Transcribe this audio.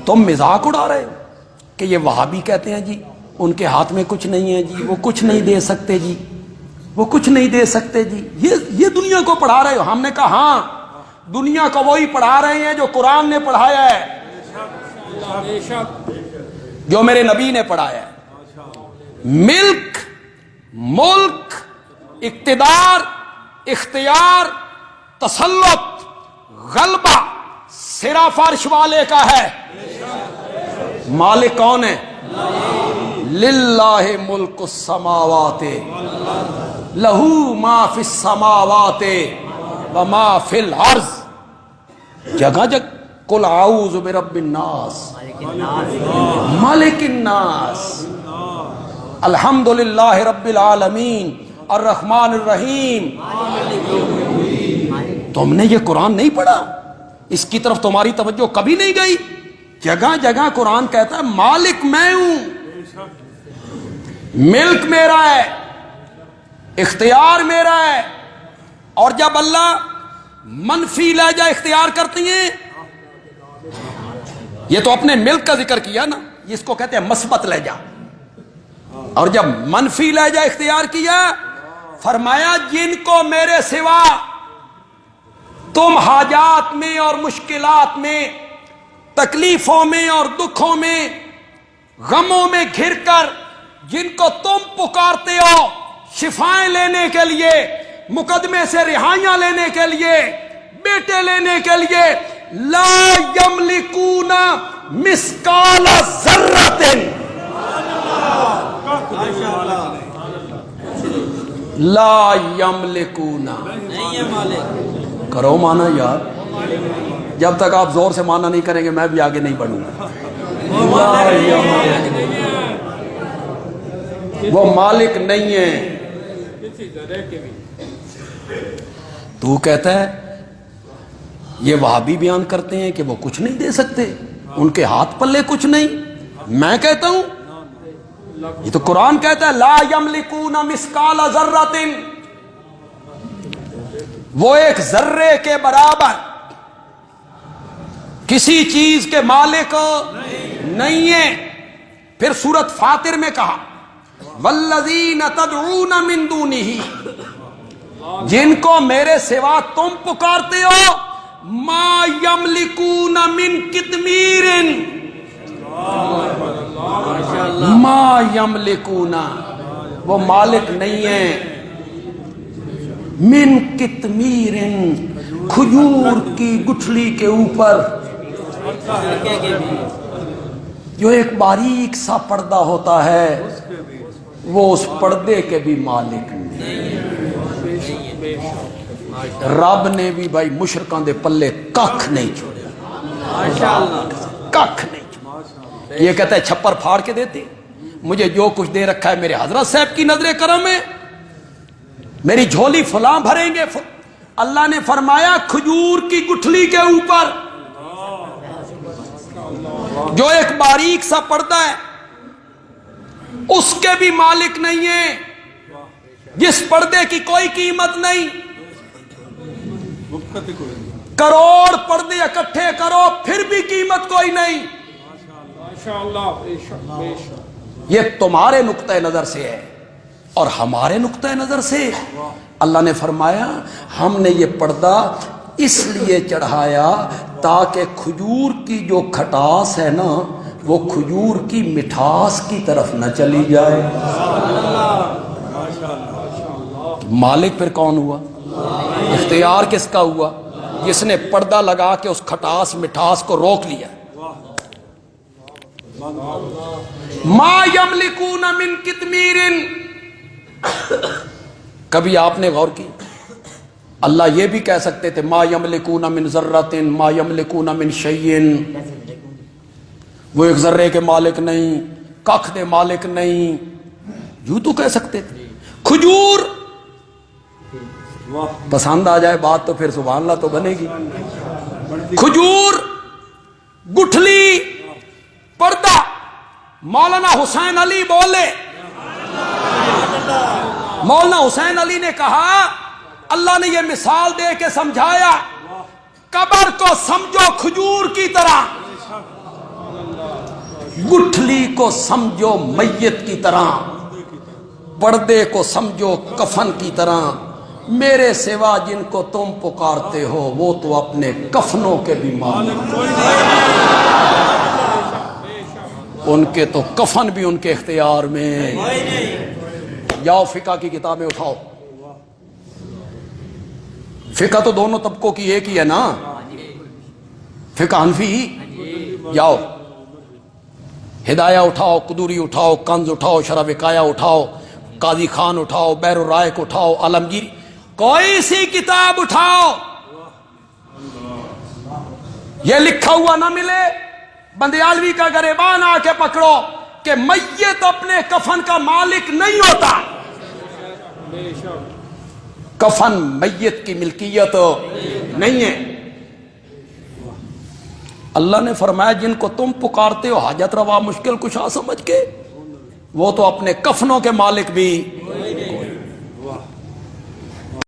تم مذاق اڑا رہے ہو کہ یہ وہابی کہتے ہیں جی ان کے ہاتھ میں کچھ نہیں ہے جی، وہ کچھ نہیں دے سکتے جی، وہ کچھ نہیں دے سکتے جی، یہ دنیا کو پڑھا رہے ہو؟ ہم نے کہا ہاں، دنیا کو وہی پڑھا رہے ہیں جو قرآن نے پڑھایا ہے، جو میرے نبی نے پڑھایا ہے۔ ملک، ملک، اقتدار، اختیار، تسلط، غلبہ صرف عرش والے کا ہے۔ مالک کون ہے؟ للہ ملک السماوات لہو ما فی السماوات وما فی الارض۔ جگہ جگہ قل اعوذ برب الناس مالک الناس الحمدللہ رب العالمین الرحمن الرحیم۔ تم نے یہ قرآن نہیں پڑھا؟ اس کی طرف تمہاری توجہ کبھی نہیں گئی؟ جگہ جگہ قرآن کہتا ہے مالک میں ہوں، ملک میرا ہے، اختیار میرا ہے۔ اور جب اللہ منفی لہجہ اختیار کرتی ہیں، یہ تو اپنے ملک کا ذکر کیا نا، اس کو کہتے ہیں مثبت لہجہ، اور جب منفی لہجہ اختیار کیا فرمایا جن کو میرے سوا تم حاجات میں اور مشکلات میں، تکلیفوں میں اور دکھوں میں، غموں میں گھر کر جن کو تم پکارتے ہو شفائیں لینے کے لیے، مقدمے سے رہائیاں لینے کے لیے، بیٹے لینے کے لیے، لا یملکون مثقال ذرۃ، لا یملکون، کرو مانا یار، جب تک آپ زور سے مانا نہیں کریں گے میں بھی آگے نہیں بڑھوں گا۔ وہ مالک نہیں ہے۔ تو کہتا ہے یہ وہابی بیان کرتے ہیں کہ وہ کچھ نہیں دے سکتے، ان کے ہاتھ پلے کچھ نہیں۔ میں کہتا ہوں یہ تو قرآن کہتا ہے لا یملکون مثقال ذرۃ، وہ ایک ذرے کے برابر کسی چیز کے مالک نہیں ہے۔ پھر سورۃ فاطر میں کہا والذین تدعون من دونہ، جن کو میرے سوا تم پکارتے ہو، ما یملکون من قطمیر، ما یملکون، وہ مالک نہیں ہے، من قطمیر، کھجور کی گٹھلی کے اوپر جو ایک باریک سا پردہ ہوتا ہے، وہ اس پردے کے بھی مالک نہیں۔ رب نے بھی بھائی مشرکاں دے پلے ککھ نہیں چھوڑا، ککھ نہیں چھوڑا۔ یہ کہتا ہے چھپر پھاڑ کے دیتے، مجھے جو کچھ دے رکھا ہے میرے حضرت صاحب کی نظر کرم ہے، میری جھولی فلاں بھریں گے۔ اللہ نے فرمایا کھجور کی گٹھلی کے اوپر جو ایک باریک سا پردہ ہے اس کے بھی مالک نہیں ہے، جس پردے کی کوئی قیمت نہیں۔ کروڑ پردے اکٹھے کرو پھر بھی قیمت کوئی نہیں۔ یہ تمہارے نقطۂ نظر سے ہے، اور ہمارے نقطۂ نظر سے اللہ نے فرمایا ہم نے یہ پردہ اس لیے چڑھایا تاکہ کھجور کی جو کھٹاس ہے نا وہ کھجور کی مٹھاس کی طرف نہ چلی جائے۔ مالک پھر کون ہوا؟ اختیار کس کا ہوا؟ جس نے پردہ لگا کے اس کھٹاس مٹھاس کو روک لیا۔ ما یملکون من قطمیر، کبھی آپ نے غور کی اللہ یہ بھی کہہ سکتے تھے ما یملکون من ذرۃ ما یملکون من شیء، وہ ایک ذرے کے مالک نہیں، ککھ دے مالک نہیں، یوں تو کہہ سکتے تھے۔ کھجور پسند آ جائے بات تو پھر سبحان اللہ تو بنے گی۔ کھجور، گٹھلی، پردہ، مولانا حسین علی بولے، مولانا حسین علی نے کہا اللہ نے یہ مثال دے کے سمجھایا، قبر کو سمجھو کھجور کی طرح، گٹھلی کو سمجھو میت کی طرح، پردے کو سمجھو کفن کی طرح، میرے سوا جن کو تم پکارتے ہو وہ تو اپنے کفنوں کے بھی مالک، ان کے تو کفن بھی ان کے اختیار میں۔ جاؤ فقہ کی کتابیں اٹھاؤ، فقہ تو دونوں طبقوں کی ایک ہی ہے نا، فقہ حنفی۔ جاؤ ہدایہ اٹھاؤ، قدوری اٹھاؤ، کنز اٹھاؤ، شرح وقایہ اٹھاؤ، قاضی خان اٹھاؤ، بیر الرائق اٹھاؤ، عالمگیر، کوئی سی کتاب اٹھاؤ، یہ لکھا ہوا نہ ملے، بندیالوی کا گریبان آ کے پکڑو کہ میت اپنے کفن کا مالک نہیں ہوتا، کفن میت کی ملکیت نہیں ہے۔ اللہ نے فرمایا جن کو تم پکارتے ہو حاجت روا مشکل کشا سمجھ کے، وہ تو اپنے کفنوں کے مالک بھی